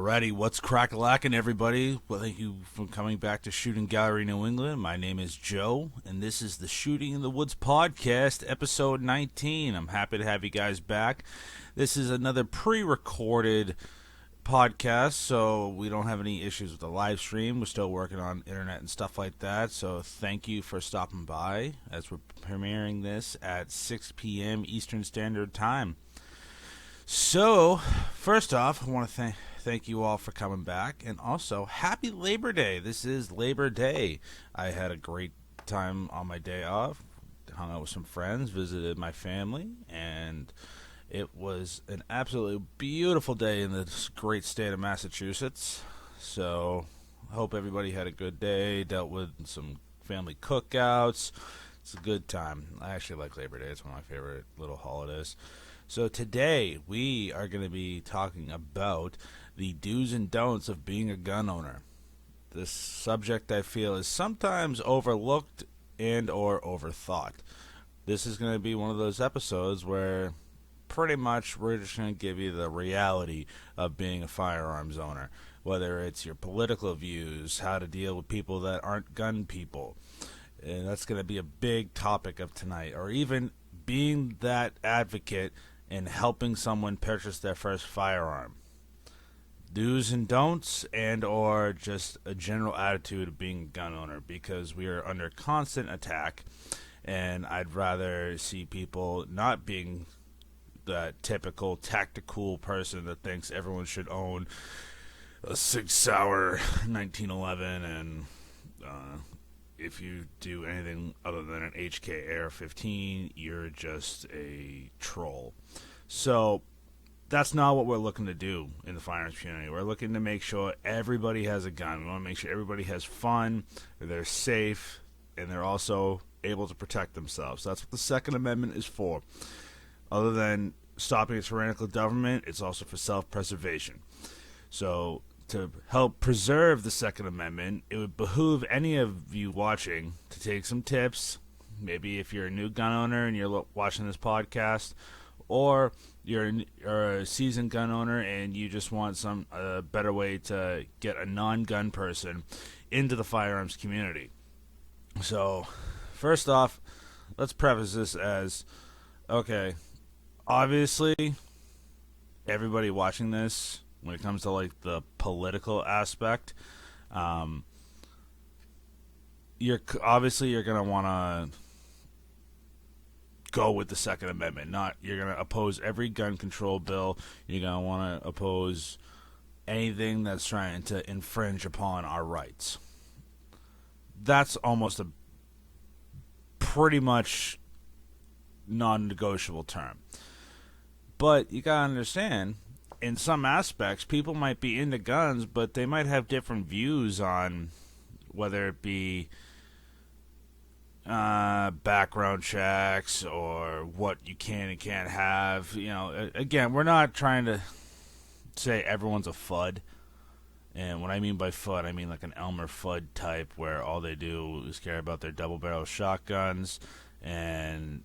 Alrighty, what's crack-a-lackin', everybody? Well, thank you for coming back to Shooting Gallery New England. My name is Joe, and this is the Shooting in the Woods podcast, episode 19. I'm happy to have you guys back. This is another pre-recorded podcast, so we don't have any issues with the live stream. We're still working on internet and stuff like that, so thank you for stopping by as we're premiering this at 6 p.m. Eastern Standard Time. So, first off, I want to thank you all for coming back, and also, happy Labor Day. This is Labor Day. I had a great time on my day off, hung out with some friends, visited my family, and it was an absolutely beautiful day in this great state of Massachusetts. So, I hope everybody had a good day, dealt with some family cookouts. It's a good time. I actually like Labor Day. It's one of my favorite little holidays. So today we are going to be talking about the do's and don'ts of being a gun owner. This subject, I feel, is sometimes overlooked and or overthought. This is going to be one of those episodes where pretty much we're just going to give you the reality of being a firearms owner, whether it's your political views, how to deal with people that aren't gun people. And that's going to be a big topic of tonight, or even being that advocate in helping someone purchase their first firearm. Do's and don'ts, and or just a general attitude of being a gun owner, because we are under constant attack, and I'd rather see people not being that typical tactical person that thinks everyone should own a Sig Sauer 1911, and if you do anything other than an HK AR-15, you're just a troll. So that's not what we're looking to do in the firearms community. We're looking to make sure everybody has a gun. We want to make sure everybody has fun, they're safe, and they're also able to protect themselves. That's what the Second Amendment is for. Other than stopping a tyrannical government, it's also for self-preservation. So to help preserve the Second Amendment, it would behoove any of you watching to take some tips. Maybe if you're a new gun owner and you're watching this podcast, or you're a seasoned gun owner and you just want some better way to get a non-gun person into the firearms community. So, first off, let's preface this as, okay, obviously, everybody watching this, when it comes to like the political aspect, you're gonna want to go with the Second Amendment. You're gonna oppose every gun control bill. You're gonna want to oppose anything that's trying to infringe upon our rights. That's almost a pretty much non-negotiable term. But you gotta understand, in some aspects, people might be into guns, but they might have different views on whether it be background checks or what you can and can't have. You know, again, we're not trying to say everyone's a FUD. And what I mean by FUD, I mean like an Elmer Fudd type, where all they do is care about their double-barrel shotguns and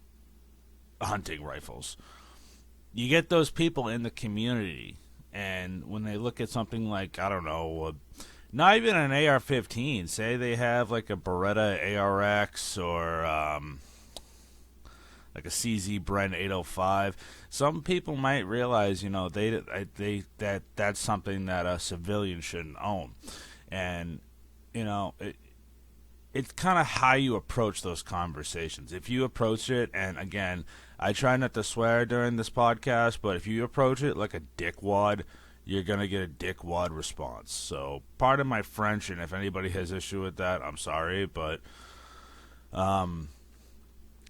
hunting rifles. You get those people in the community, and when they look at something like, I don't know, not even an AR-15, say they have like a Beretta ARX or like a CZ Bren 805, some people might realize, you know, that's something that a civilian shouldn't own. And, you know, it's kind of how you approach those conversations. If you approach it, and again, I try not to swear during this podcast, but if you approach it like a dickwad, you're going to get a dickwad response. So, pardon my French, and if anybody has issue with that, I'm sorry, but I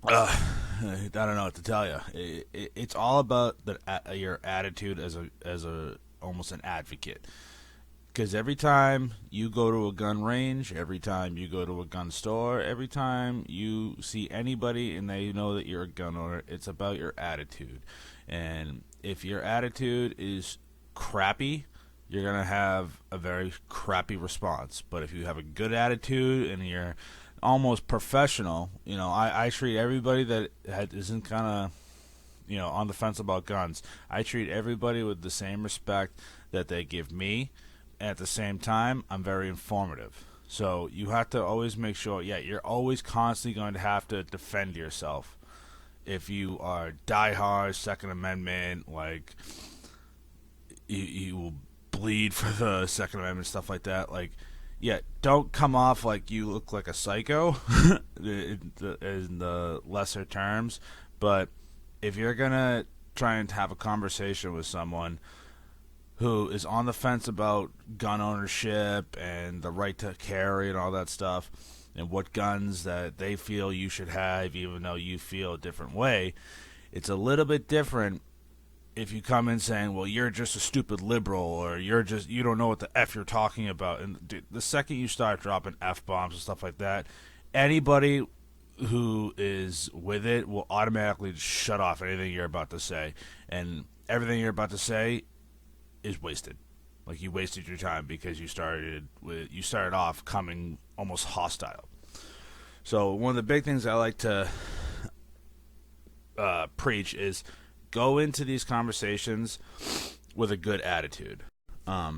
don't know what to tell you. It's all about your attitude as a almost an advocate. Because every time you go to a gun range, every time you go to a gun store, every time you see anybody and they know that you're a gun owner, it's about your attitude. And if your attitude is crappy, you're going to have a very crappy response. But if you have a good attitude and you're almost professional, you know, I treat everybody that isn't kind of on the fence about guns. I treat everybody with the same respect that they give me. At the same time, I'm very informative. So you have to always make sure, you're always constantly going to have to defend yourself. If you are diehard Second Amendment, like you will bleed for the Second Amendment, stuff like that. Like, don't come off like you look like a psycho in the lesser terms. But if you're gonna try and have a conversation with someone who is on the fence about gun ownership and the right to carry and all that stuff, and what guns that they feel you should have, even though you feel a different way, it's a little bit different if you come in saying, well, you're just a stupid liberal, or you don't know what the F you're talking about. And dude, the second you start dropping F-bombs and stuff like that, anybody who is with it will automatically just shut off anything you're about to say. And everything you're about to say is wasted. Like, you wasted your time because you started off coming almost hostile. So one of the big things I like to preach is go into these conversations with a good attitude. I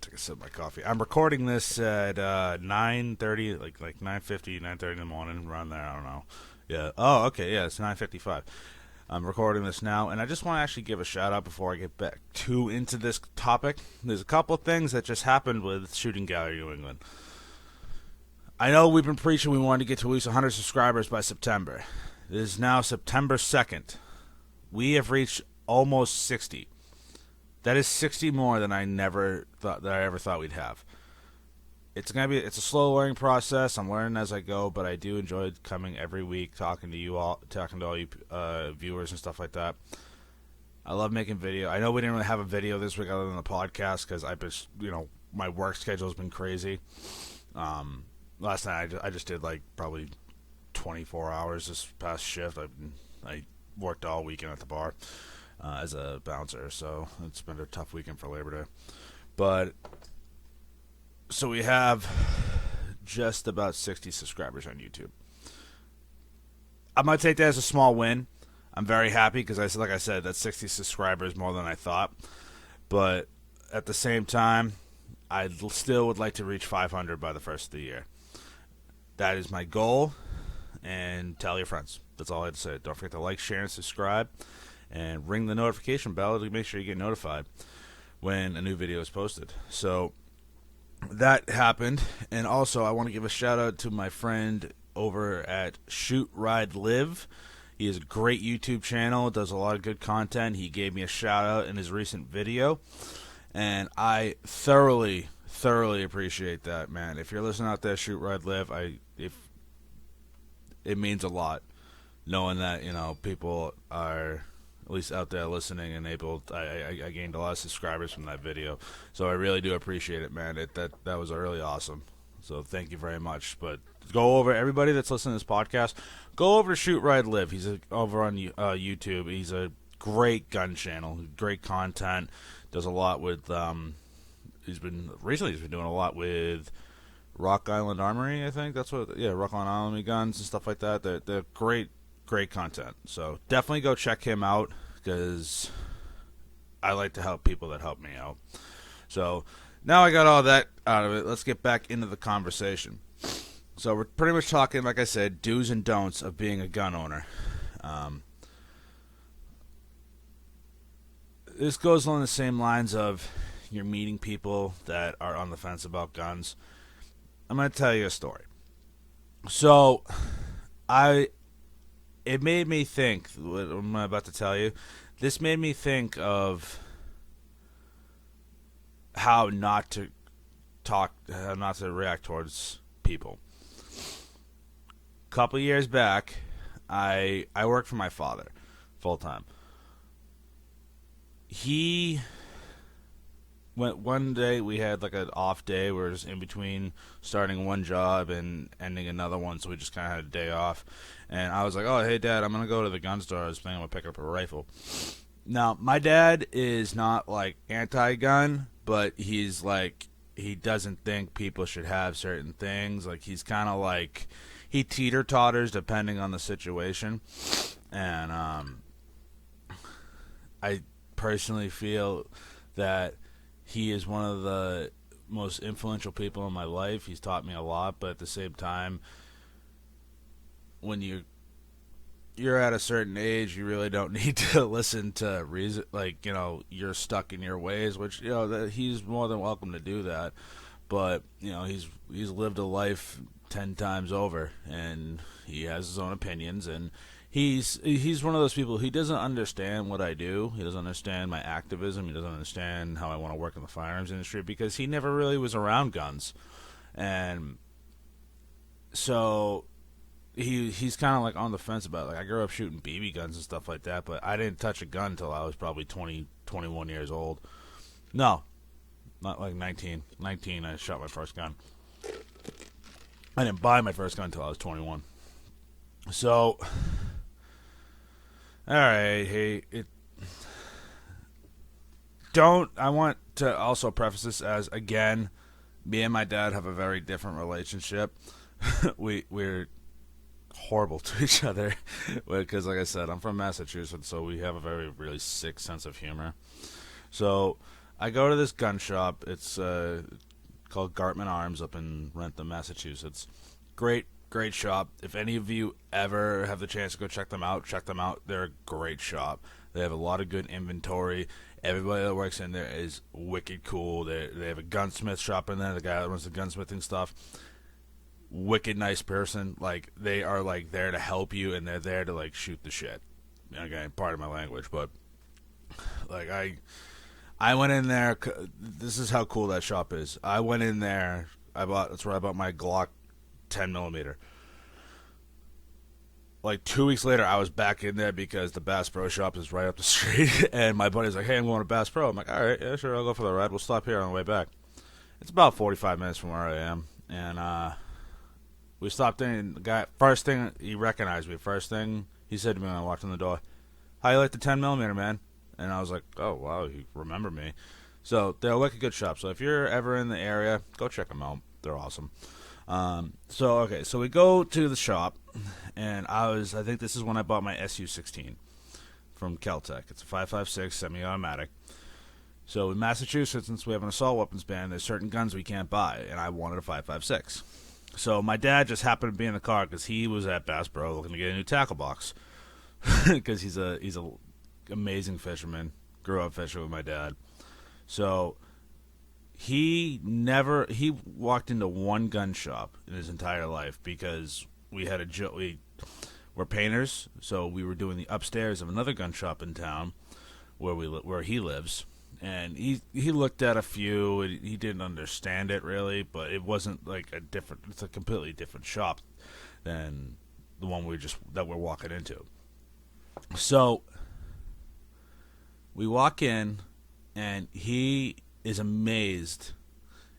took a sip of my coffee. I'm recording this at 9:30, like 9:50, 9:30 in the morning, around there. I don't know. Yeah. Oh, okay. Yeah, it's 9:55. I'm recording this now, and I just want to actually give a shout out before I get back into this topic. There's a couple of things that just happened with Shooting Gallery New England. I know we've been preaching we wanted to get to at least 100 subscribers by September. It is now September 2nd. We have reached almost 60. That is 60 more than I ever thought we'd have. It's a slow learning process. I'm learning as I go, but I do enjoy coming every week, talking to all you viewers and stuff like that. I love making video. I know we didn't really have a video this week other than the podcast because my work schedule has been crazy. Last night I just did like probably 24 hours this past shift. I worked all weekend at the bar as a bouncer, so it's been a tough weekend for Labor Day. But so we have just about 60 subscribers on YouTube. I'm going to take that as a small win. I'm very happy because, like I said, that's 60 subscribers more than I thought. But at the same time, I still would like to reach 500 by the first of the year. That is my goal. And tell your friends. That's all I have to say. Don't forget to like, share, and subscribe. And ring the notification bell to make sure you get notified when a new video is posted. So that happened. And also, I want to give a shout out to my friend over at Shoot Ride Live. He has a great YouTube channel, does a lot of good content. He gave me a shout out in his recent video, and I thoroughly appreciate that, man. If you're listening out there, Shoot Ride Live, it means a lot knowing that people are at least out there listening and able. I gained a lot of subscribers from that video, so I really do appreciate it, man. That was really awesome. So thank you very much. But go over, everybody that's listening to this podcast, go over to Shoot Ride Live. He's over on YouTube. He's a great gun channel, great content. Does a lot with he's been doing a lot with Rock Island Armory, I think that's what. Yeah, Rock Island Armory guns and stuff like that. They're great content. So definitely go check him out because I like to help people that help me out. So now I got all that out of it. Let's get back into the conversation. So we're pretty much talking, like I said, do's and don'ts of being a gun owner. This goes along the same lines of you're meeting people that are on the fence about guns. I'm going to tell you a story. So it made me think, what I'm about to tell you, this made me think of how not to react towards people. A couple years back, I worked for my father full time. He went one day, we had like an off day. We were just in between starting one job and ending another one, so we just kind of had a day off. And I was like, oh, hey, Dad, I'm going to go to the gun store. I was planning to pick up a rifle. Now, my dad is not like anti-gun, but he's like, he doesn't think people should have certain things. Like, he's kind of like, he teeter-totters depending on the situation. And I personally feel that he is one of the most influential people in my life. He's taught me a lot, but at the same time, when you're at a certain age, you really don't need to listen to reason. Like, you're stuck in your ways, which he's more than welcome to do that. But he's lived a life 10 times over, and he has his own opinions, and he's one of those people. He doesn't understand what I do. He doesn't understand my activism. He doesn't understand how I want to work in the firearms industry because he never really was around guns, and so he's kind of like on the fence about it. Like, I grew up shooting BB guns and stuff like that, but I didn't touch a gun until I was probably 20, 21 years old. No, not like 19. 19, I shot my first gun. I didn't buy my first gun until I was 21. So, alright, hey, I want to also preface this as, again, me and my dad have a very different relationship. We're horrible to each other because, like I said, I'm from Massachusetts, so we have a very really sick sense of humor. So I go to this gun shop. It's called Gartman Arms up in Rentham, Massachusetts. Great shop. If any of you ever have the chance to go check them out, They're a great shop. They have a lot of good inventory. Everybody that works in there is wicked cool. They have a gunsmith shop in there. The guy that runs the gunsmithing stuff, wicked nice person. Like, they are like there to help you, and they're there to like shoot the shit. Again, part of my language, but like I went in there. This is how cool that shop is. I went in there. That's where I bought my Glock 10mm. Like 2 weeks later, I was back in there because the Bass Pro shop is right up the street, and my buddy's like, "Hey, I'm going to Bass Pro." I'm like, "All right, yeah, sure, I'll go for the ride. We'll stop here on the way back." It's about 45 minutes from where I am, and we stopped in, and the guy, first thing, he recognized me. First thing he said to me when I walked in the door, "How you like the 10mm, man?" And I was like, "Oh, wow, you remember me." So they're like a good shop. So if you're ever in the area, go check them out. They're awesome. So we go to the shop, and I think this is when I bought my SU-16 from Caltech. It's a 5.56 semi-automatic. So in Massachusetts, since we have an assault weapons ban, there's certain guns we can't buy, and I wanted a 5.56. So my dad just happened to be in the car because he was at Bass Pro looking to get a new tackle box because he's a amazing fisherman. Grew up fishing with my dad. So he walked into one gun shop in his entire life because we were painters, so we were doing the upstairs of another gun shop in town where he lives. And he looked at a few, and he didn't understand it really, but it wasn't like it's a completely different shop than the one that we're walking into. So we walk in, and he is amazed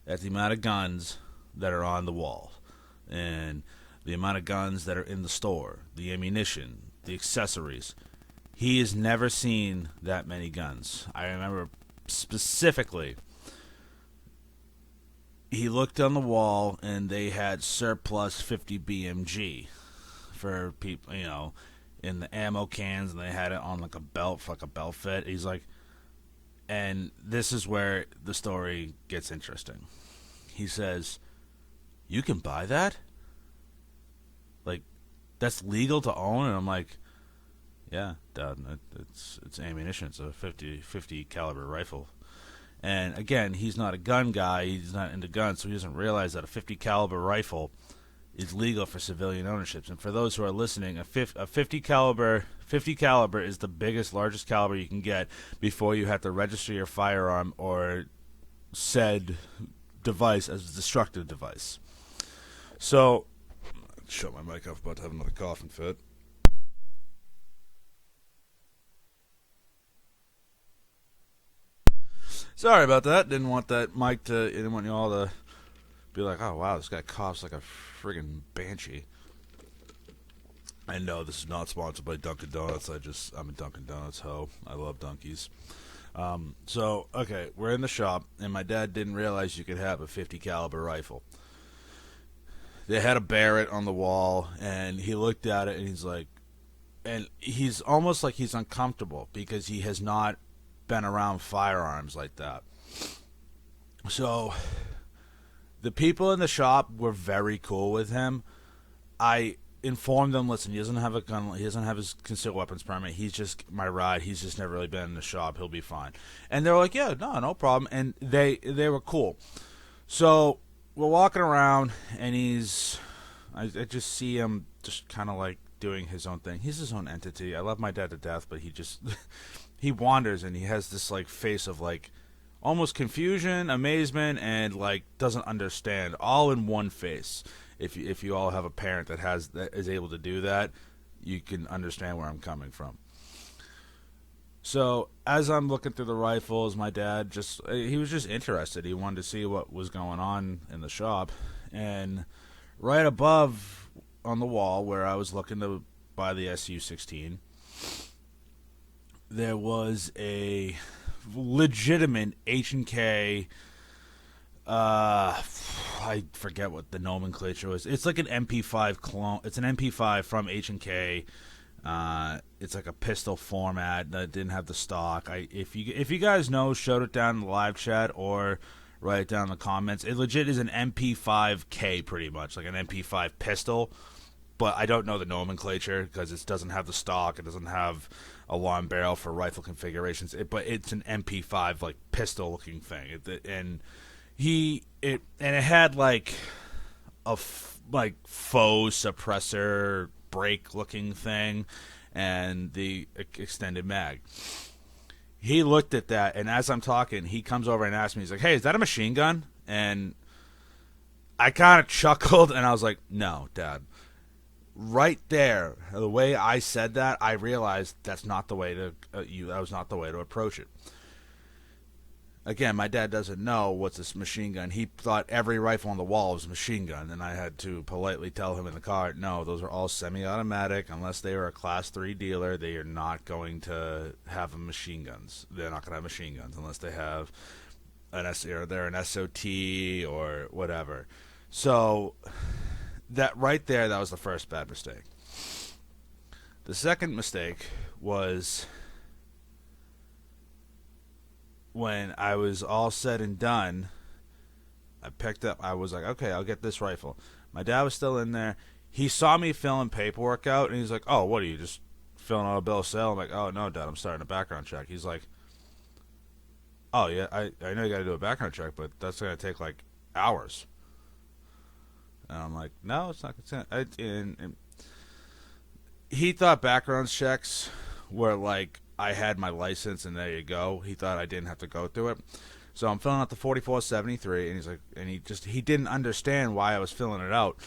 at the amount of guns that are on the wall, and the amount of guns that are in the store, the ammunition, the accessories. He has never seen that many guns. I remember specifically, he looked on the wall, and they had surplus 50 BMG for people, in the ammo cans, and they had it on like a belt, for like a belt fit. He's like, and this is where the story gets interesting. He says, "You can buy that? Like, that's legal to own?" And I'm like, "Yeah, Dad, it's ammunition. It's a 50 caliber rifle." And again, he's not a gun guy. He's not into guns, so he doesn't realize that a 50 caliber rifle is legal for civilian ownerships. And for those who are listening, a 50 caliber is the largest caliber you can get before you have to register your firearm or said device as a destructive device. So, shut my mic off. About to have another coughing fit. Sorry about that. Didn't want you all to be like, "Oh wow, this guy coughs like a friggin' banshee." I know this is not sponsored by Dunkin' Donuts. I'm a Dunkin' Donuts hoe. I love Dunkies. So okay, we're in the shop, and my dad didn't realize you could have a 50 caliber rifle. They had a Barrett on the wall, and he looked at it, and he's like, and he's almost like he's uncomfortable because he has not been around firearms like that. So the people in the shop were very cool with him. I informed them, listen, he doesn't have a gun, he doesn't have his concealed weapons permit, he's just my ride, he's just never really been in the shop, he'll be fine. And they're like, yeah, no problem. And they were cool. So we're walking around, and I just see him just kind of like doing his own thing. He's his own entity. I love my dad to death, but he just he wanders, and he has this like face of like almost confusion, amazement, and like doesn't understand, all in one face. If you all have a parent that is able to do that, you can understand where I'm coming from. So as I'm looking through the rifles, my dad he was just interested. He wanted to see what was going on in the shop, and right above on the wall where I was looking to buy the SU-16, there was a legitimate H&K. I forget what the nomenclature was. It's like an MP5 clone. It's an MP5 from H&K. It's like a pistol format that didn't have the stock. If you guys know, shout it down in the live chat or write it down in the comments. It legit is an MP5K, pretty much like an MP5 pistol. But I don't know the nomenclature because it doesn't have the stock. It doesn't have a long barrel for rifle configurations. But it's an MP5 like pistol looking thing. And it had like a faux suppressor brake looking thing and the extended mag. He looked at that, and as I'm talking, he comes over and asks me, he's like, hey, is that a machine gun? And I kind of chuckled, and I was like, no, Dad. Right there, the way I said that, I realized that's not the way to that was not the way to approach it. Again, my dad doesn't know what's this machine gun. He thought every rifle on the wall was a machine gun, and I had to politely tell him in the car, no, those are all semi-automatic. Unless they are a Class 3 dealer, they are not going to have machine guns. They're not going to have machine guns unless they have they're an SOT or whatever. So that right there, that was the first bad mistake. The second mistake was when I was all said and done, I was like, okay, I'll get this rifle. My dad was still in there. He saw me filling paperwork out, and he's like, oh, what are you, just filling out a bill of sale? I'm like, oh, no, Dad, I'm starting a background check. He's like, oh, yeah, I know you got to do a background check, but that's going to take, like, hours. And I'm like, no, it's not going to. And he thought background checks were like, I had my license and there you go. He thought I didn't have to go through it. So I'm filling out the 4473, and he's like, and he didn't understand why I was filling it out.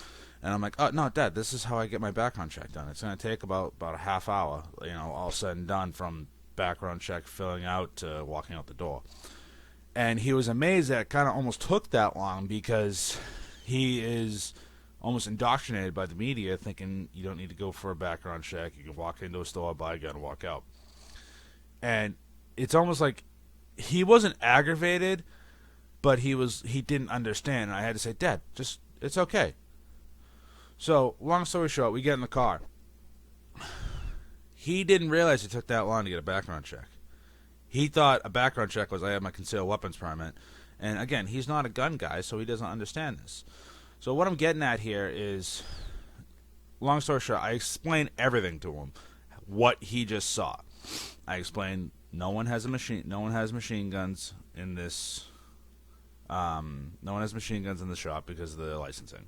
And I'm like, oh, no, Dad, this is how I get my background check done. It's going to take about a half hour, all said and done, from background check filling out to walking out the door. And he was amazed that it kind of almost took that long, because he is almost indoctrinated by the media, thinking you don't need to go for a background check. You can walk into a store, buy a gun, and walk out. And it's almost like he wasn't aggravated, but he didn't understand. And I had to say, Dad, it's okay. So, long story short, we get in the car. He didn't realize it took that long to get a background check. He thought a background check was I have my concealed weapons permit. And again, he's not a gun guy, so he doesn't understand this. So what I'm getting at here is, long story short, I explained everything to him, what he just saw. I explained no one has machine guns in this. No one has machine guns in the shop because of the licensing.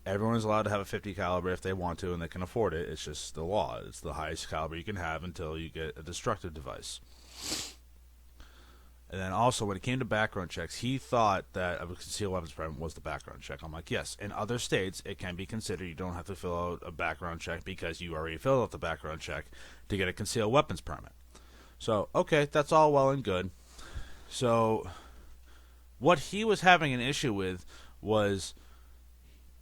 Everyone is allowed to have a 50 caliber if they want to and they can afford it. It's just the law. It's the highest caliber you can have until you get a destructive device. And then also, when it came to background checks, he thought that a concealed weapons permit was the background check. I'm like, yes, in other states, it can be considered. You don't have to fill out a background check because you already filled out the background check to get a concealed weapons permit. So, okay, that's all well and good. So, what he was having an issue with was,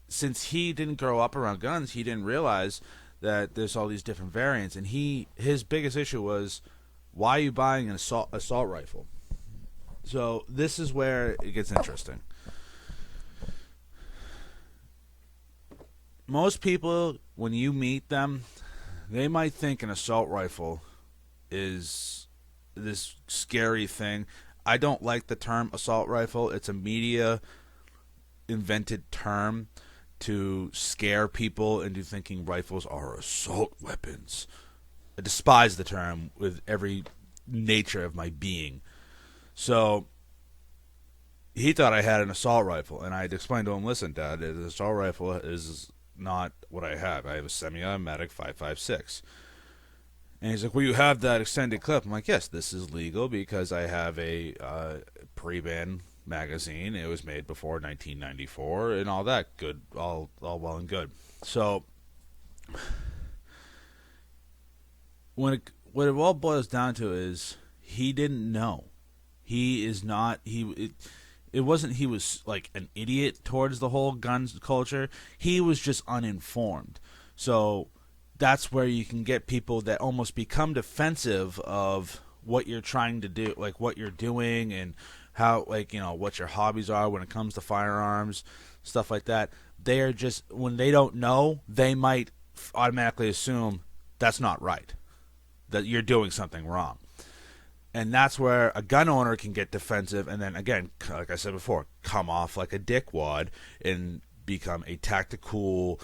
since he didn't grow up around guns, he didn't realize that there's all these different variants. And his biggest issue was, why are you buying an assault rifle? So this is where it gets interesting. Most people, when you meet them, they might think an assault rifle is this scary thing. I don't like the term assault rifle. It's a media invented term to scare people into thinking rifles are assault weapons. I despise the term with every nature of my being. So he thought I had an assault rifle, and I had explained to him, listen, Dad, an assault rifle is not what I have. I have a semi-automatic 5.56. And he's like, well, you have that extended clip. I'm like, yes, this is legal because I have a pre-ban magazine. It was made before 1994 and all that. Good, all well and good. So what it all boils down to is he didn't know. He is not, it wasn't he was like an idiot towards the whole guns culture. He was just uninformed. So that's where you can get people that almost become defensive of what you're trying to do, like what you're doing and how, like, you know, what your hobbies are when it comes to firearms, stuff like that. They are just, when they don't know, they might automatically assume that's not right, that you're doing something wrong. And that's where a gun owner can get defensive and then, again, like I said before, come off like a dickwad and become a tactical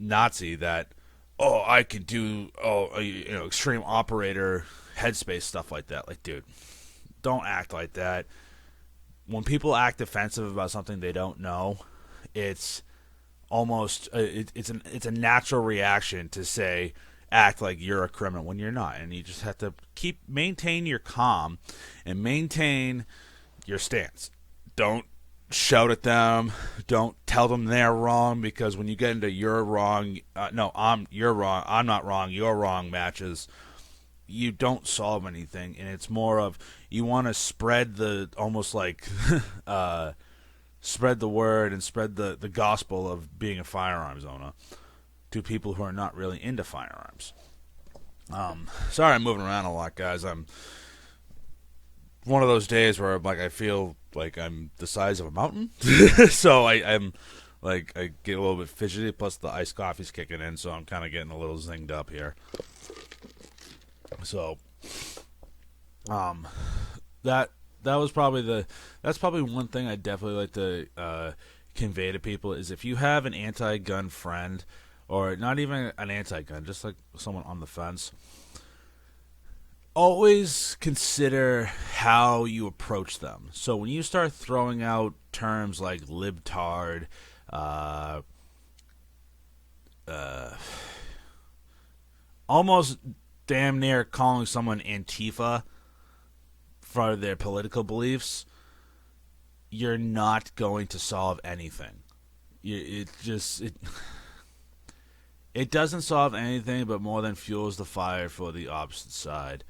Nazi that, oh, I can do, extreme operator headspace stuff like that. Like, dude, don't act like that. When people act defensive about something they don't know, it's almost it's a natural reaction to say, act like you're a criminal when you're not. And you just have to maintain your calm and maintain your stance. Don't shout at them. Don't tell them they're wrong, because when you get into you're wrong, you're wrong, I'm not wrong, you're wrong matches, you don't solve anything. And it's more of, you want to spread the, almost like spread the word and spread the gospel of being a firearms owner to people who are not really into firearms. Sorry I'm moving around a lot, guys. I'm one of those days where I feel like I'm the size of a mountain. So I'm like, I get a little bit fidgety, plus the iced coffee's kicking in, so I'm kind of getting a little zinged up here. So that's probably one thing I definitely like to convey to people is, if you have an anti-gun friend, or not even an anti-gun, just like someone on the fence, always consider how you approach them. So when you start throwing out terms like libtard, almost damn near calling someone Antifa for their political beliefs, you're not going to solve anything. It doesn't solve anything, but more than fuels the fire for the opposite side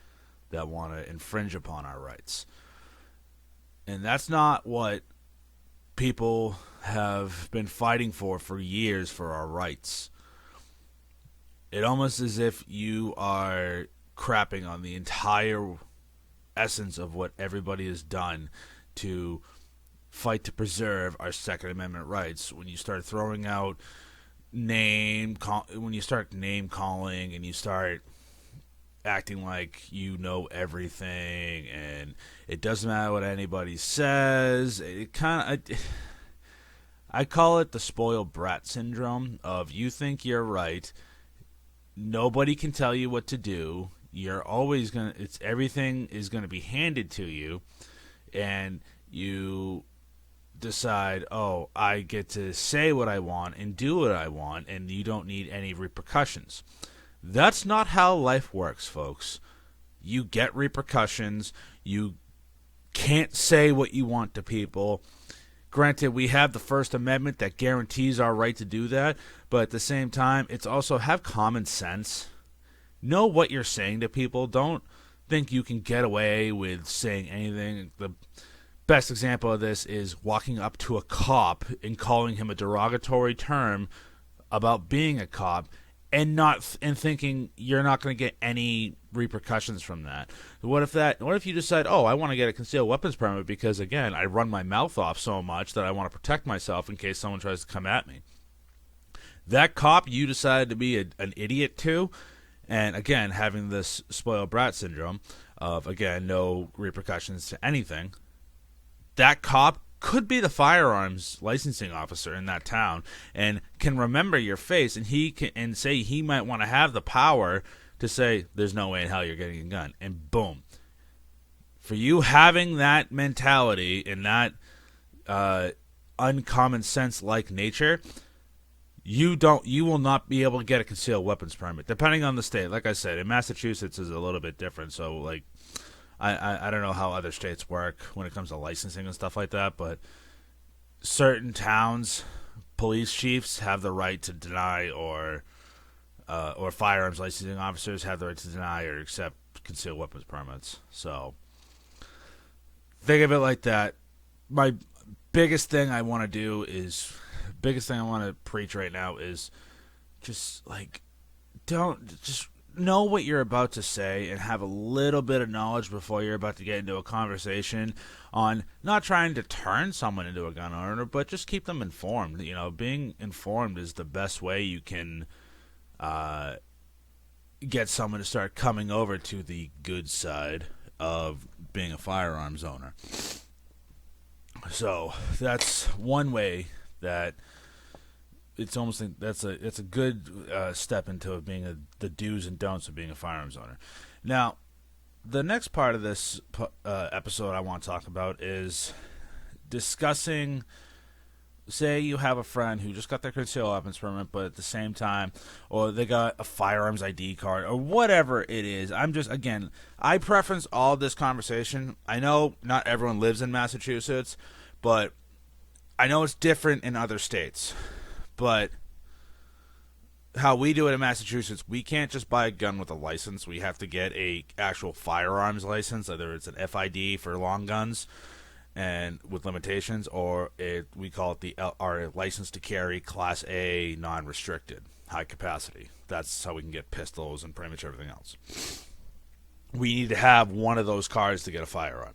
that want to infringe upon our rights. And that's not what people have been fighting for years, for our rights. It almost as if you are crapping on the entire essence of what everybody has done to fight to preserve our Second Amendment rights. When you start throwing out when you start name calling and you start acting like you know everything and it doesn't matter what anybody says, I call it the spoiled brat syndrome of, you think you're right, nobody can tell you what to do, you're always everything is gonna be handed to you, and you decide, oh, I get to say what I want and do what I want, and you don't need any repercussions. That's not how life works, folks. You get repercussions. You can't say what you want to people. Granted, we have the First Amendment that guarantees our right to do that, but at the same time, it's also, have common sense. Know what you're saying to people. Don't think you can get away with saying anything. The best example of this is walking up to a cop and calling him a derogatory term about being a cop, and thinking you're not going to get any repercussions from that. What if you decide, oh, I want to get a concealed weapons permit because, again, I run my mouth off so much that I want to protect myself in case someone tries to come at me. That cop you decided to be an idiot to, and again, having this spoiled brat syndrome of, again, no repercussions to anything, that cop could be the firearms licensing officer in that town and can remember your face, and he can and say he might want to have the power to say, there's no way in hell you're getting a gun. And boom. For you having that mentality and that uncommon sense like nature, you will not be able to get a concealed weapons permit, depending on the state. Like I said, in Massachusetts is a little bit different. So, like, I don't know how other states work when it comes to licensing and stuff like that, but certain towns, police chiefs have the right to deny, or firearms licensing officers have the right to deny or accept concealed weapons permits. So, think of it like that. My biggest thing I want to preach right now is just, like, just know what you're about to say and have a little bit of knowledge before you're about to get into a conversation on not trying to turn someone into a gun owner, but just keep them informed. You know, being informed is the best way you can get someone to start coming over to the good side of being a firearms owner. So that's one way that it's almost it's a good step into being the do's and don'ts of being a firearms owner. Now, the next part of this episode I want to talk about is discussing. Say you have a friend who just got their concealed weapons permit, but at the same time, or they got a firearms ID card, or whatever it is. I preference all this conversation. I know not everyone lives in Massachusetts, but I know it's different in other states. But how we do it in Massachusetts, we can't just buy a gun with a license. We have to get a actual firearms license, whether it's an FID for long guns and with limitations, or we call it our license to carry Class A non-restricted, high capacity. That's how we can get pistols and pretty much everything else. We need to have one of those cards to get a firearm.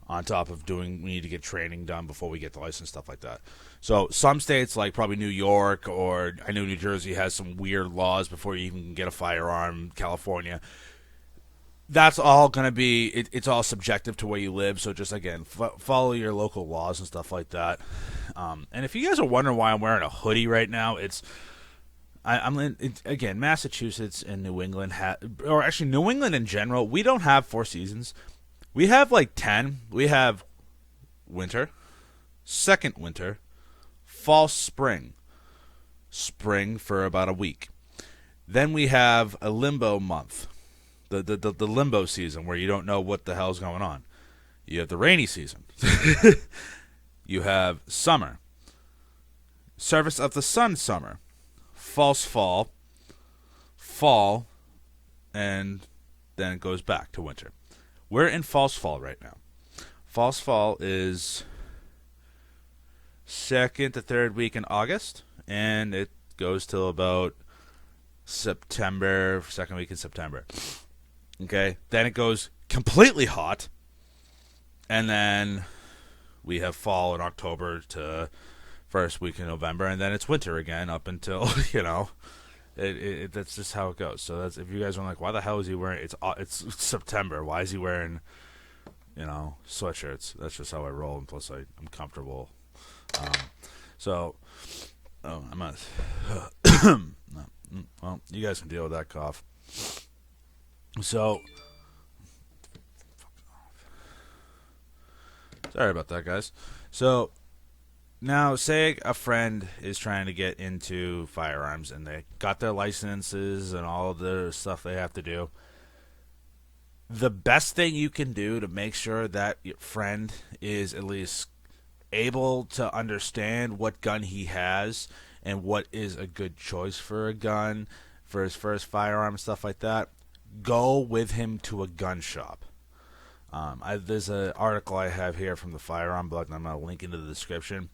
On top of we need to get training done before we get the license, stuff like that. So some states, like probably New York, or I know New Jersey has some weird laws before you even get a firearm. California, that's all going to be, it's all subjective to where you live. So just, again, follow your local laws and stuff like that. And if you guys are wondering why I'm wearing a hoodie right now, again, Massachusetts and New England or actually New England in general, we don't have 4 seasons. We have like 10. We have winter, second winter, fall, spring for about a week. Then we have a limbo month, the limbo season where you don't know what the hell's going on. You have the rainy season. You have summer, service of the sun summer, false fall, and then it goes back to winter. We're in false fall right now. False fall is second to third week in August, and it goes till about September, second week in September. Okay, then it goes completely hot, and then we have fall in October to first week in November, and then it's winter again up until, that's just how it goes. So that's, if you guys are like, why the hell is he wearing? It's September. Why is he wearing, sweatshirts? That's just how I roll, and plus I'm comfortable. I'm not. Well, you guys can deal with that cough. So, sorry about that, guys. So, now, say a friend is trying to get into firearms and they got their licenses and all of the stuff they have to do. The best thing you can do to make sure that your friend is at least able to understand what gun he has and what is a good choice for a gun, for his first firearm, stuff like that, go with him to a gun shop. There's an article I have here from the Firearm Blog, and I'm going to link into the description.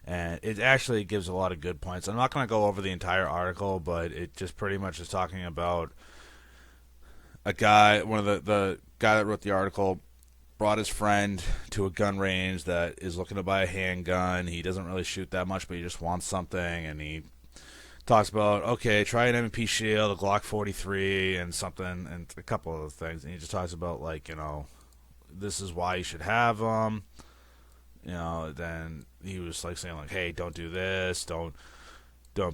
And it actually gives a lot of good points. I'm not going to go over the entire article, but it just pretty much is talking about a guy, one of the guy that wrote the article, brought his friend to a gun range that is looking to buy a handgun. He doesn't really shoot that much, but he just wants something, and he talks about, okay, try an M&P Shield, a Glock 43, and something, and a couple other things. And he just talks about, like, this is why you should have them. Then he was like saying, like, hey, don't do this, don't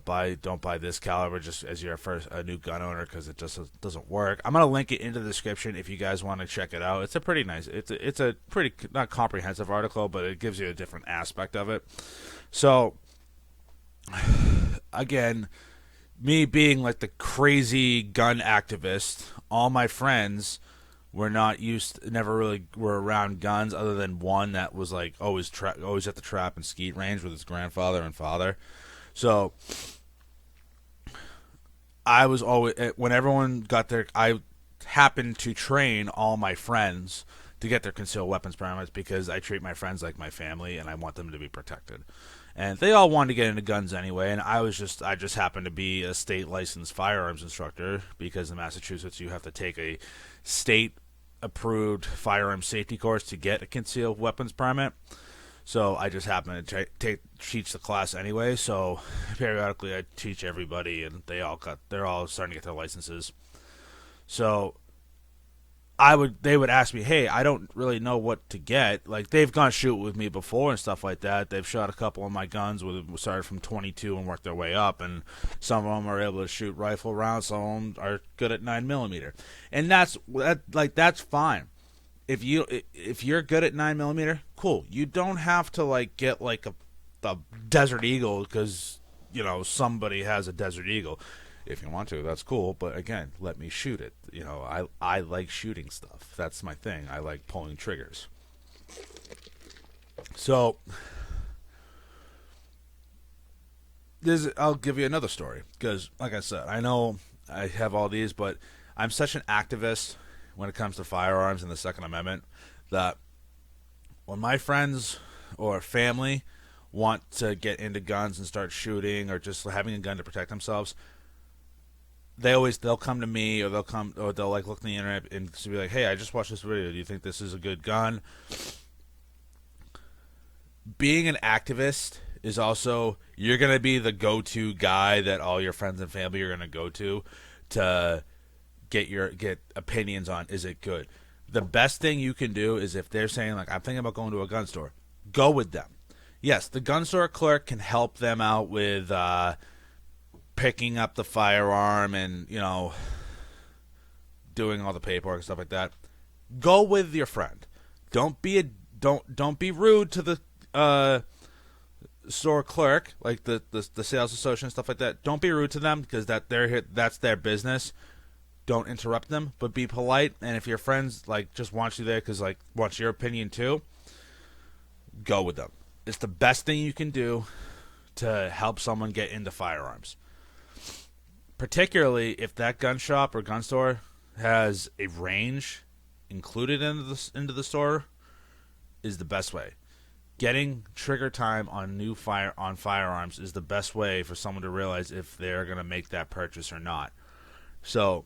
buy this caliber just as you're a new gun owner, because it just doesn't work. I'm gonna link it into the description if you guys want to check it out. It's a pretty nice, it's a pretty not comprehensive article, but it gives you a different aspect of it. So again, me being like the crazy gun activist, all my friends never really were around guns, other than one that was like always at the trap and skeet range with his grandfather and father. So I was always, when everyone got their, I happened to train all my friends to get their concealed weapons permits, because I treat my friends like my family and I want them to be protected. And they all wanted to get into guns anyway, and I just happened to be a state licensed firearms instructor, because in Massachusetts you have to take a state approved firearm safety course to get a concealed weapons permit. So I just happened to teach the class anyway. So periodically I teach everybody, and they're all starting to get their licenses. So they would ask me, hey, I don't really know what to get. Like, they've gone shoot with me before and stuff like that. They've shot a couple of my guns started from 22 and worked their way up, and some of them are able to shoot rifle rounds. Some of them are good at 9mm, and that's fine. If you're good at 9mm, cool. You don't have to like get like a Desert Eagle because somebody has a Desert Eagle. If you want to, that's cool. But again, let me shoot it. I like shooting stuff. That's my thing. I like pulling triggers. So I'll give you another story, because like I said, I know I have all these, but I'm such an activist when it comes to firearms and the Second Amendment that when my friends or family want to get into guns and start shooting or just having a gun to protect themselves, they'll come to me, or they'll like look on the internet and be like, hey, I just watched this video. Do you think this is a good gun? Being an activist is also, you're going to be the go-to guy that all your friends and family are going to go to get opinions on, is it good? The best thing you can do is, if they're saying like, I'm thinking about going to a gun store, go with them. Yes, the gun store clerk can help them out with picking up the firearm and doing all the paperwork and stuff like that. Go with your friend. Don't be rude to the store clerk, like the sales associate and stuff like that. Don't be rude to them, because that's their business. Don't interrupt them, but be polite. And if your friends like just want you there because like wants your opinion too, go with them. It's the best thing you can do to help someone get into firearms. Particularly if that gun shop or gun store has a range included into the store, is the best way. Getting trigger time on firearms is the best way for someone to realize if they're going to make that purchase or not. So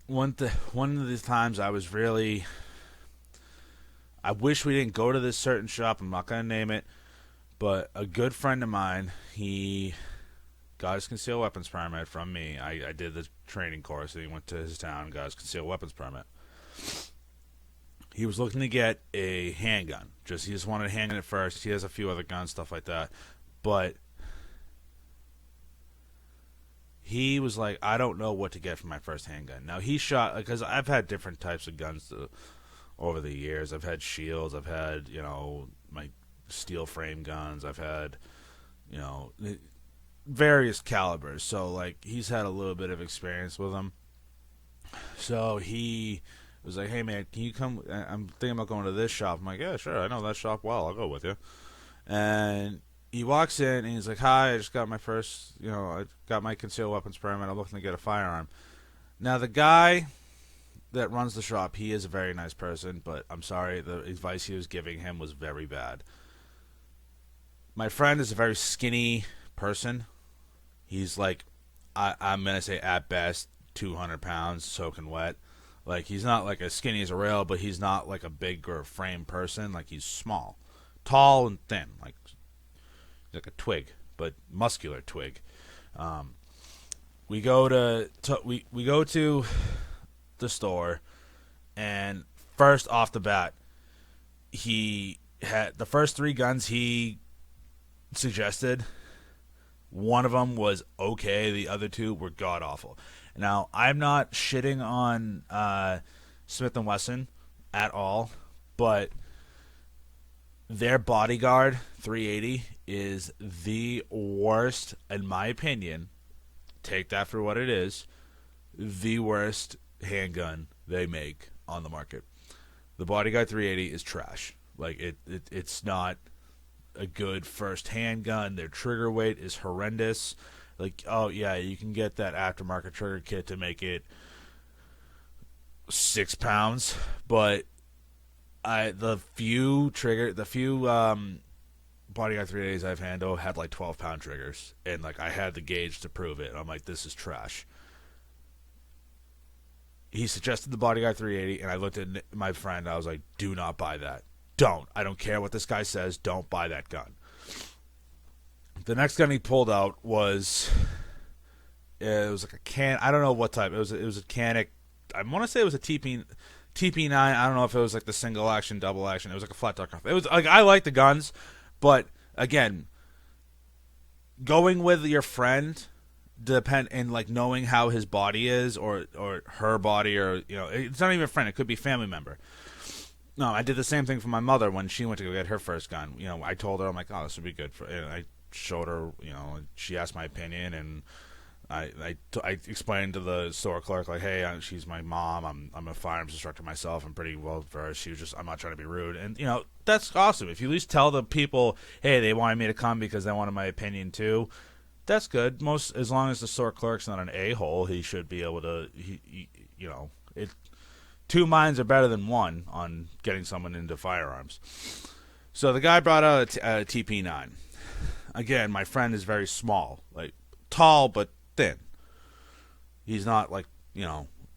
one of the times I wish we didn't go to this certain shop. I'm not going to name it, but a good friend of mine, he got his concealed weapons permit from me. I did the training course, and he went to his town and got his concealed weapons permit. He was looking to get a handgun. He just wanted a handgun at first. He has a few other guns, stuff like that. But he was like, I don't know what to get for my first handgun. Now, he shot, because I've had different types of guns over the years. I've had shields. I've had, my steel frame guns. I've had, various calibers. So, like, he's had a little bit of experience with them. So he was like, hey, man, can you come? I'm thinking about going to this shop. I'm like, yeah, sure. I know that shop well. I'll go with you. And he walks in, and he's like, hi, I just got my first, I got my concealed weapons permit. I'm looking to get a firearm. Now, the guy that runs the shop, he is a very nice person, but I'm sorry, the advice he was giving him was very bad. My friend is a very skinny person. He's like, I'm going to say at best 200 pounds, soaking wet. Like, he's not like as skinny as a rail, but he's not like a big or frame person. Like, he's small, tall and thin, like a twig, but muscular twig. We go to we go to the store, and first off the bat, he had the first 3 guns he suggested. One of them was okay. The other 2 were god awful. Now, I'm not shitting on Smith & Wesson at all, but their Bodyguard 380 is the worst, in my opinion. Take that for what it is. The worst handgun they make on the market. The Bodyguard 380 is trash. Like it's not a good first handgun. Their trigger weight is horrendous. Like, oh yeah, you can get that aftermarket trigger kit to make it 6 pounds, but the few Bodyguard 380s I've handled had like 12-pound triggers, and like I had the gauge to prove it. And I'm like, this is trash. He suggested the Bodyguard 380, and I looked at my friend. I was like, do not buy that. Don't. I don't care what this guy says. Don't buy that gun. The next gun he pulled out was it was like a can. I don't know what type. It was a Canic. I want to say it was a TP9. I don't know if it was like the single action, double action. It was like a flat duck. It was like, I like the guns, but again, going with your friend and like knowing how his body is or her body, or it's not even a friend. It could be a family member. No, I did the same thing for my mother when she went to go get her first gun. I told her, I'm like, oh, this would be good for. And I showed her, she asked my opinion, and I explained to the store clerk, like, hey, she's my mom. I'm a firearms instructor myself. I'm pretty well versed. She was just, I'm not trying to be rude, and that's awesome. If you at least tell the people, hey, they wanted me to come because they wanted my opinion too. That's good. As long as the store clerk's not an a-hole, he should be able to. It. 2 minds are better than one on getting someone into firearms. So the guy brought out a TP9. Again, my friend is very small, like tall but thin. He's not like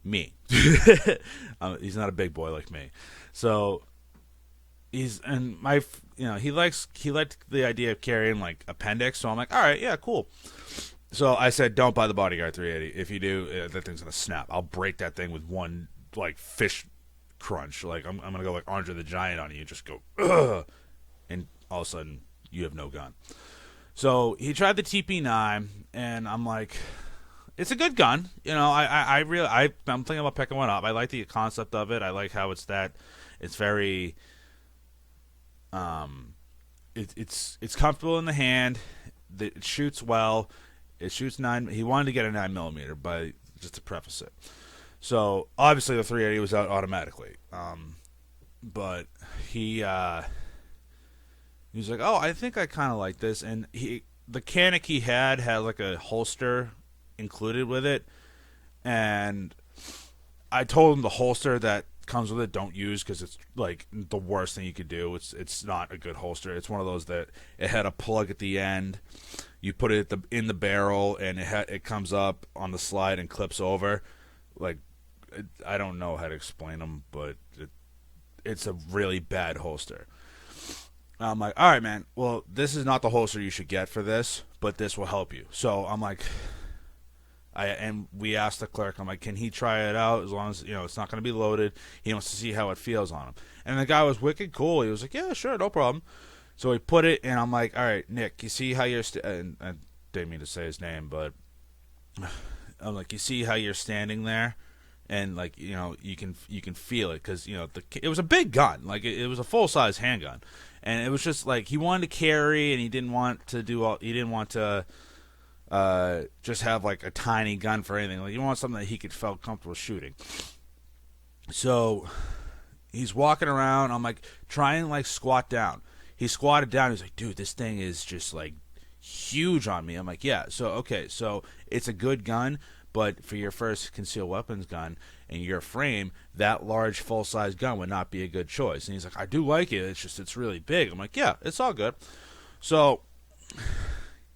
me. He's not a big boy like me. So he liked the idea of carrying like appendix. So I'm like, all right, yeah, cool. So I said, don't buy the Bodyguard 380. If you do, that thing's gonna snap. I'll break that thing with one like fish crunch. Like I'm gonna go like Andre the Giant on you, just go, ugh, and all of a sudden you have no gun. So he tried the TP9, and I'm like, it's a good gun. I'm thinking about picking one up. I like the concept of it. I like how it's very it's comfortable in the hand. It shoots well. It shoots 9. He wanted to get a 9mm, but just to preface it. So obviously the 380 was out automatically, but he was like, "Oh, I think I kind of like this." And the Canic he had like a holster included with it, and I told him the holster that comes with it don't use because it's like the worst thing you could do. It's not a good holster. It's one of those that it had a plug at the end. You put it in the barrel, and it comes up on the slide and clips over. Like, I don't know how to explain them, but it's a really bad holster. I'm like, all right, man. Well, this is not the holster you should get for this, but this will help you. So I'm like, and we asked the clerk, I'm like, can he try it out as long as it's not going to be loaded? He wants to see how it feels on him. And the guy was wicked cool. He was like, yeah, sure, no problem. So he put it, and I'm like, all right, Nick, you see how you're and I didn't mean to say his name, but I'm like, you see how you're standing there, and like you can feel it because it was a big gun, like it was a full size handgun, and it was just like he wanted to carry, and he didn't want to just have like a tiny gun for anything. Like, you want something that he could feel comfortable shooting. So he's walking around. I'm like, try and like squat down. He squatted down. He's like, dude, this thing is just like huge on me. I'm like, yeah. So okay, so it's a good gun, but for your first concealed weapons gun and your frame, that large full size gun would not be a good choice. And he's like, I do like it. It's just it's really big. I'm like, yeah, it's all good. So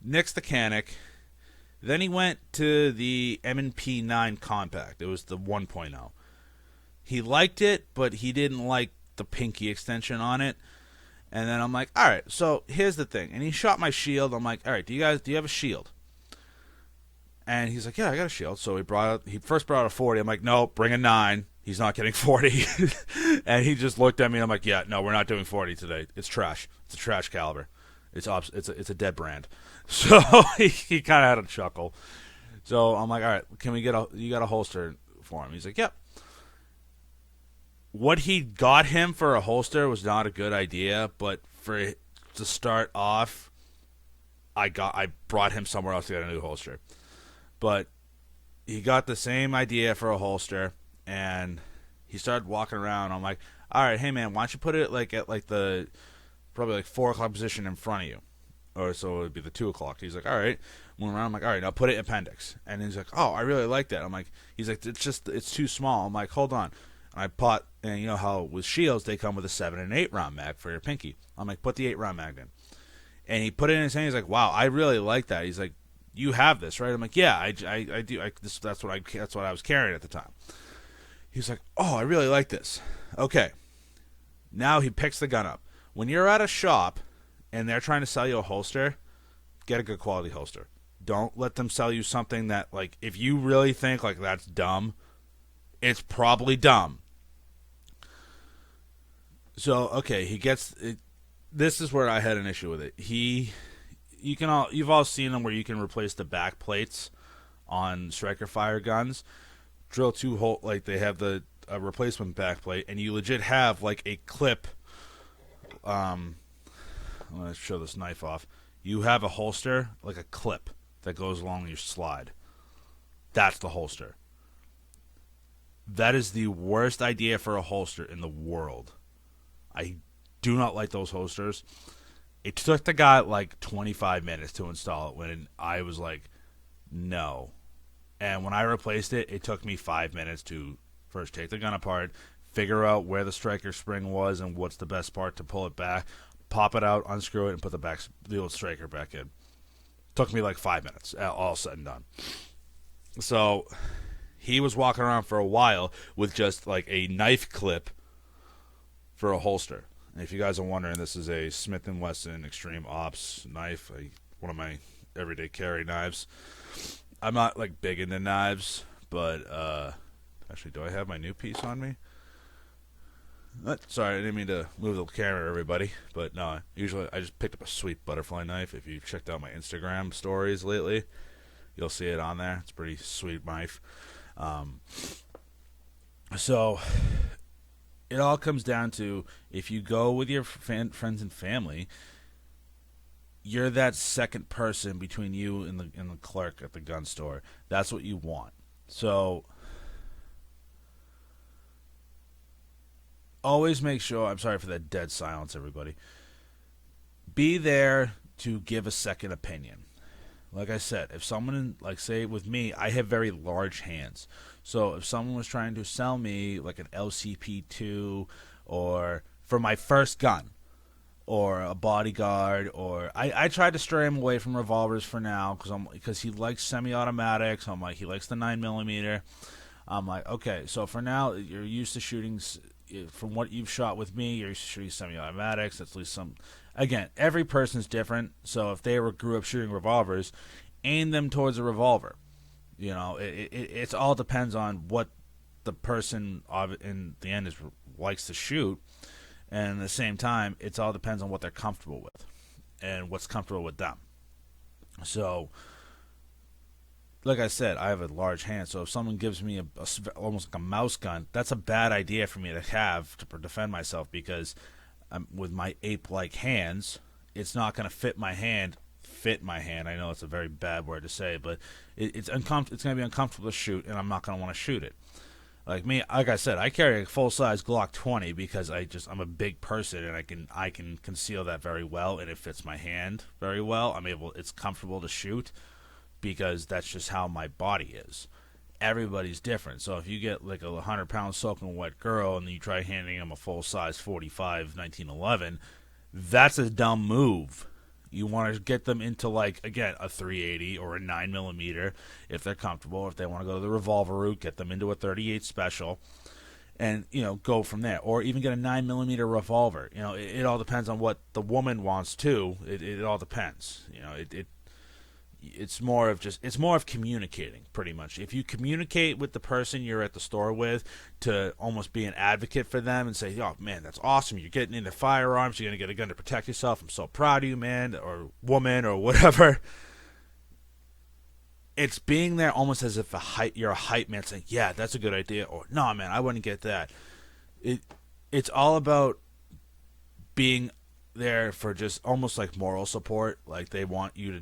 nixed the Canic. Then he went to the M&P 9 Compact. It was the 1.0. He liked it, but he didn't like the pinky extension on it. And then I'm like, all right, so here's the thing. And he shot my shield. I'm like, all right, do you have a shield? And he's like, yeah, I got a shield. So he first brought out a 40. I'm like, no, bring a 9. He's not getting 40. And he just looked at me. I'm like, yeah, no, we're not doing 40 today. It's trash. It's a trash caliber. It's a dead brand. So he kind of had a chuckle. So I'm like, all right, you got a holster for him? He's like, yep. What he got him for a holster was not a good idea, but to start off, I brought him somewhere else to get a new holster. But he got the same idea for a holster, and he started walking around. I'm like, all right, hey man, why don't you put it at the probably 4 o'clock position in front of you, or so it would be the 2 o'clock. He's like, all right, moving around. I'm like, all right, now put it in appendix. And he's like, oh, I really like that. I'm like, he's like, it's too small. I'm like, hold on. And and you know how with shields they come with a 7 and 8 round mag for your pinky. I'm like, put the 8 round mag in. And he put it in his hand. He's like, wow, I really like that. He's like, you have this, right? I'm like, yeah, I do. That's what I was carrying at the time. He's like, oh, I really like this. Okay. Now he picks the gun up. When you're at a shop and they're trying to sell you a holster, get a good quality holster. Don't let them sell you something that, like, if you really think like that's dumb, it's probably dumb. So okay, he gets it. This is where I had an issue with it. You've all seen them where you can replace the back plates on striker fire guns. Drill 2 hole, like they have the replacement back plate, and you legit have like a clip. I'm gonna show this knife off. You have a holster, like a clip that goes along your slide. That's the holster. That is the worst idea for a holster in the world. I do not like those holsters. It took the guy like 25 minutes to install it when I was like, no. And when I replaced it, it took me 5 minutes to first take the gun apart, figure out where the striker spring was and what's the best part to pull it back, pop it out, unscrew it, and put the old striker back in. Took me like 5 minutes, all said and done. So he was walking around for a while with just like a knife clip for a holster. And if you guys are wondering, this is a Smith & Wesson Extreme Ops knife, one of my everyday carry knives. I'm not like big into knives, but actually, do I have my new piece on me? Sorry, I didn't mean to move the camera, everybody. But no, usually I just picked up a sweet butterfly knife. If you checked out my Instagram stories lately, you'll see it on there. It's a pretty sweet knife. So it all comes down to, if you go with your friends and family, you're that second person between you and the clerk at the gun store. That's what you want. So always make sure, I'm sorry for that dead silence, everybody. Be there to give a second opinion. Like I said, if someone, like say with me, I have very large hands. So if someone was trying to sell me like an LCP2 or for my first gun or a bodyguard, or I tried to stray him away from revolvers for now because he likes semi-automatics. I'm like, he likes the 9mm. I'm like, okay, so for now you're used to shooting, from what you've shot with me, you're used to shooting semi-automatics. That's at least some. Again, every person's different, so if they grew up shooting revolvers, aim them towards a revolver. You know, it all depends on what the person in the end likes to shoot, and at the same time, it all depends on what they're comfortable with and what's comfortable with them. So, like I said, I have a large hand, so if someone gives me almost like a mouse gun, that's a bad idea for me to have to defend myself, because with my ape-like hands, it's not going to fit my hand. I know it's a very bad word to say, but it's going to be uncomfortable to shoot, and I'm not going to want to shoot it. Like me, like I said, I carry a full-size Glock 20 because I'm a big person, and I can conceal that very well, and it fits my hand very well. It's comfortable to shoot because that's just how my body is. Everybody's different. So if you get like a 100-pound soaking wet girl and you try handing them a full-size 45 1911, that's a dumb move. You want to get them into, like, again, a 380 or a 9mm if they're comfortable. If they want to go the revolver route, get them into a 38 special and, go from there. Or even get a 9mm revolver. It all depends on what the woman wants, too. It all depends. it's more of communicating, pretty much. If you communicate with the person you're at the store with to almost be an advocate for them and say, oh man, that's awesome, you're getting into firearms, you're going to get a gun to protect yourself, I'm so proud of you, man, or woman, or whatever. It's being there almost as if you're a hype man saying, yeah, that's a good idea, or no man, I wouldn't get that. It's all about being there for just almost like moral support. Like they want to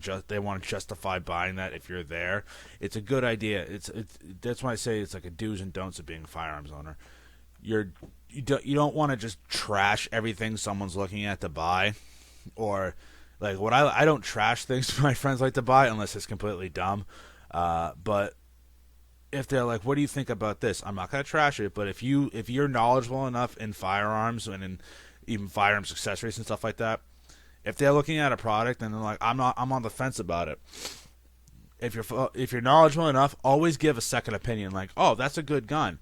justify buying that if you're there. It's a good idea. That's why I say it's like a do's and don'ts of being a firearms owner. You don't want to just trash everything someone's looking at to buy, or like what I don't trash things my friends like to buy unless it's completely dumb. But if they're like, what do you think about this? I'm not gonna trash it. But if you're knowledgeable enough in firearms and in even firearms accessories and stuff like that, if they're looking at a product and they're like, I'm on the fence about it, if you're knowledgeable enough, always give a second opinion. Like, oh, that's a good gun,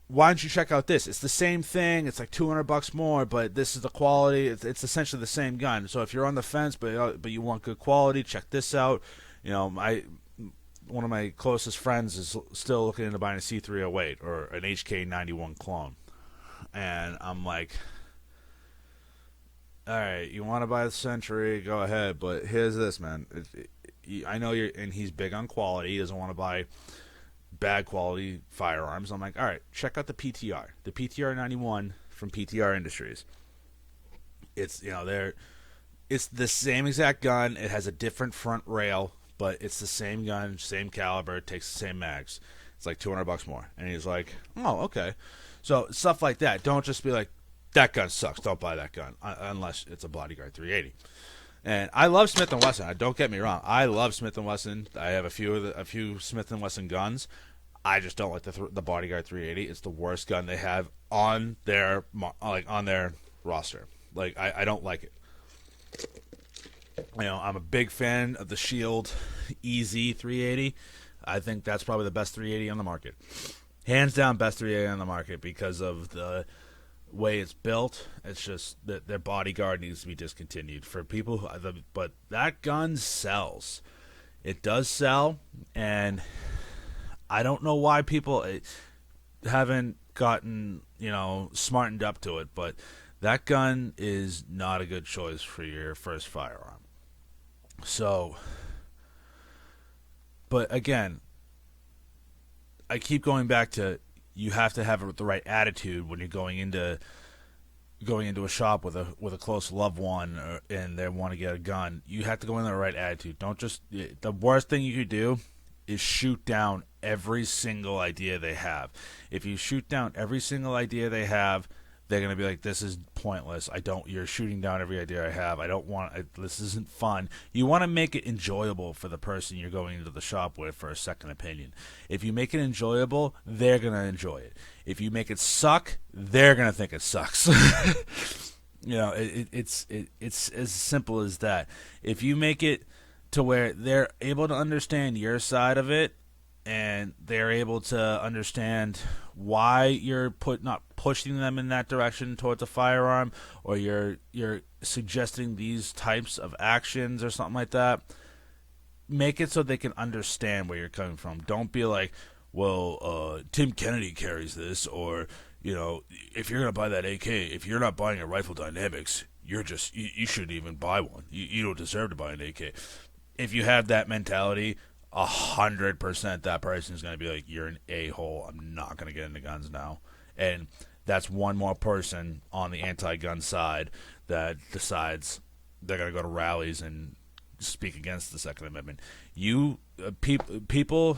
why don't you check out this? It's the same thing, it's like $200 more, but this is the quality. It's essentially the same gun. So if you're on the fence but you want good quality, check this out. One of my closest friends is still looking into buying a C308 or an HK91 clone. And I'm like, all right, you want to buy the Century, go ahead, but here's this, man. I know and he's big on quality. He doesn't want to buy bad quality firearms. I'm like, all right, check out the PTR. The PTR 91 from PTR Industries. It's, it's the same exact gun. It has a different front rail, but it's the same gun, same caliber, takes the same mags. It's like $200 more. And he's like, oh, okay. So stuff like that. Don't just be like, that gun sucks, don't buy that gun, unless it's a Bodyguard 380. And I love Smith & Wesson. Don't get me wrong. I love Smith & Wesson. I have a few Smith & Wesson guns. I just don't like the Bodyguard 380. It's the worst gun they have on their roster. Like, I don't like it. I'm a big fan of the Shield EZ 380. I think that's probably the best 380 on the market. Hands down, best 380 on the market because of the way it's built. It's just that their Bodyguard needs to be discontinued for people but that gun sells. It does sell, and I don't know why people haven't gotten smartened up to it, but that gun is not a good choice for your first firearm. So, but again, I keep going back to, you have to have the right attitude when you're going into a shop with a close loved one and they want to get a gun. You have to go in with the right attitude. Don't just, the worst thing you could do is shoot down every single idea they have. If you shoot down every single idea they have, they're going to be like, this is pointless. You're shooting down every idea I have. This isn't fun. You want to make it enjoyable for the person you're going into the shop with for a second opinion. If you make it enjoyable, they're going to enjoy it. If you make it suck, they're going to think it sucks. It's as simple as that. If you make it to where they're able to understand your side of it, and they're able to understand why you're not pushing them in that direction towards a firearm, or you're suggesting these types of actions or something like that, make it so they can understand where you're coming from. Don't be like, well, Tim Kennedy carries this, or if you're gonna buy that AK, if you're not buying a Rifle Dynamics, you shouldn't even buy one. You don't deserve to buy an AK. If you have that mentality, 100% that person is going to be like, you're an a-hole, I'm not going to get into guns now. And that's one more person on the anti-gun side that decides they're going to go to rallies and speak against the Second Amendment. People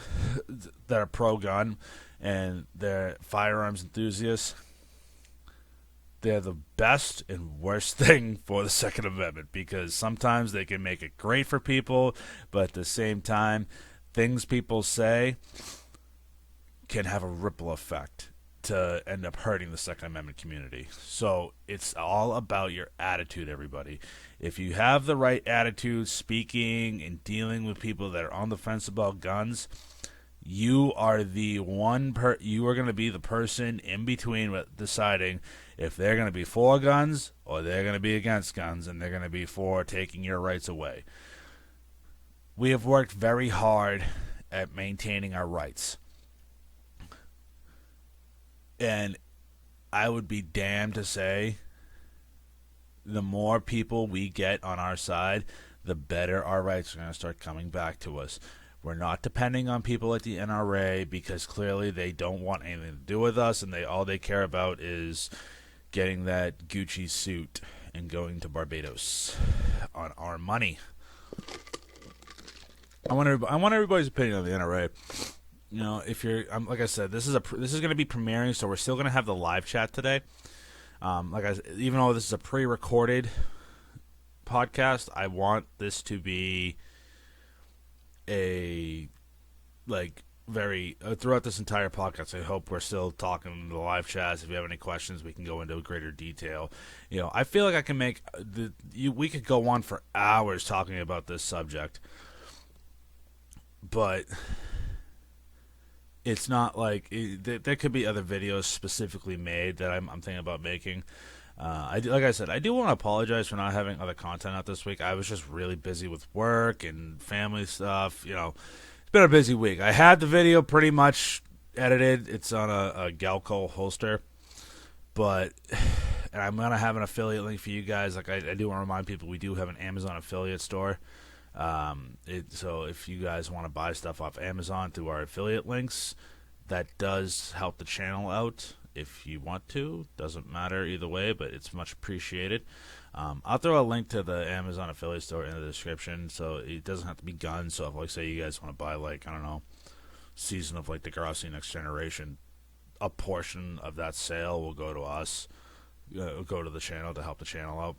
that are pro-gun and they're firearms enthusiasts, they're the best and worst thing for the Second Amendment, because sometimes they can make it great for people, but at the same time, things people say can have a ripple effect to end up hurting the Second Amendment community. So it's all about your attitude, everybody. If you have the right attitude, speaking and dealing with people that are on the fence about guns, you are you are going to be the person in between deciding if they're going to be for guns or they're going to be against guns, and they're going to be for taking your rights away. we have worked very hard at maintaining our rights. And I would be damned to say the more people we get on our side, the better our rights are going to start coming back to us. We're not depending on people at the NRA because clearly they don't want anything to do with us, and all they care about is getting that Gucci suit and going to Barbados on our money. I want everybody's opinion on the NRA. You know, if you're, like I said, this is going to be premiering, so we're still going to have the live chat today. Even though this is a pre-recorded podcast, I want this to be very throughout this entire podcast. I hope we're still talking in the live chats. If you have any questions, we can go into greater detail. You know, I feel like I can make we could go on for hours talking about this subject, but it's not like there could be other videos specifically made that I'm thinking about making. Like I said, I do want to apologize for not having other content out this week. I was just really busy with work and family stuff. You know, it's been a busy week. I had the video pretty much edited. It's on a Galco holster, and I'm gonna have an affiliate link for you guys. Like I do want to remind people, we do have an Amazon affiliate store. So if you guys want to buy stuff off Amazon through our affiliate links, that does help the channel out. If you want to, doesn't matter either way, but it's much appreciated. I'll throw a link to the Amazon affiliate store in the description, so it doesn't have to be guns. So if, like, say you guys want to buy, like, I don't know, season of like Degrassi Next Generation, a portion of that sale will go to us, go to the channel to help the channel out.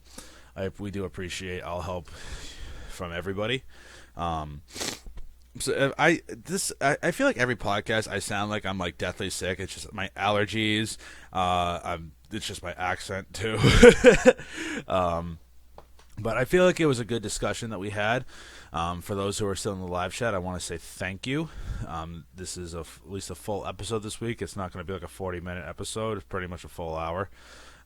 We do appreciate all help from everybody. So I feel like every podcast I sound like I'm like deathly sick. It's just my allergies. It's just my accent too. But I feel like it was a good discussion that we had. For those who are still in the live chat, I want to say thank you. This is at least a full episode this week. It's not going to be like a 40-minute episode. It's pretty much a full hour.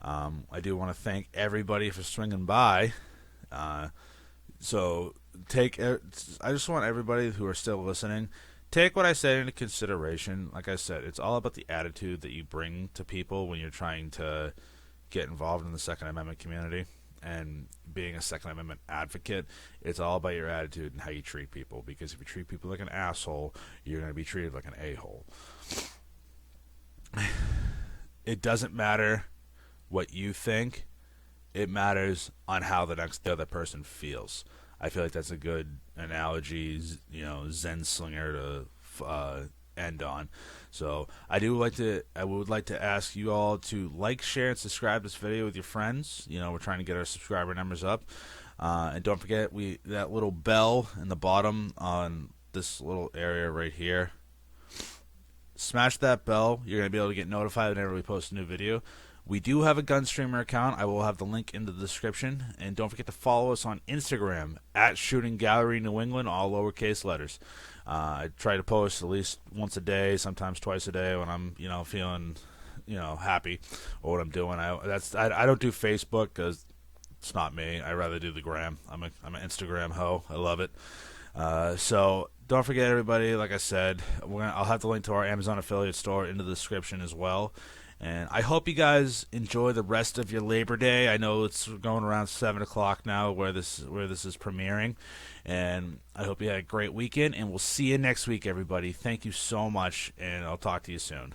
I do want to thank everybody for swinging by. So I just want everybody who are still listening, take what I said into consideration. Like I said, it's all about the attitude that you bring to people when you're trying to get involved in the Second Amendment community. And being a Second Amendment advocate, it's all about your attitude and how you treat people. Because if you treat people like an asshole, you're going to be treated like an a-hole. It doesn't matter what you think. It matters on how the other person feels. I feel like that's a good analogy, Zen slinger to end on. So I would like to ask you all to like, share, and subscribe this video with your friends. We're trying to get our subscriber numbers up. And don't forget that little bell in the bottom on this little area right here. Smash that bell. You're going to be able to get notified whenever we post a new video. We do have a Gunstreamer account. I will have the link in the description. And don't forget to follow us on Instagram at Shooting Gallery New England, all lowercase letters. I try to post at least once a day, sometimes twice a day when I'm, feeling, happy or what I'm doing. I don't do Facebook because it's not me. I rather do the gram. I'm an Instagram hoe. I love it. So don't forget, everybody. Like I said, I'll have the link to our Amazon affiliate store in the description as well. And I hope you guys enjoy the rest of your Labor Day. I know it's going around 7 o'clock now where this is premiering. And I hope you had a great weekend. And we'll see you next week, everybody. Thank you so much, and I'll talk to you soon.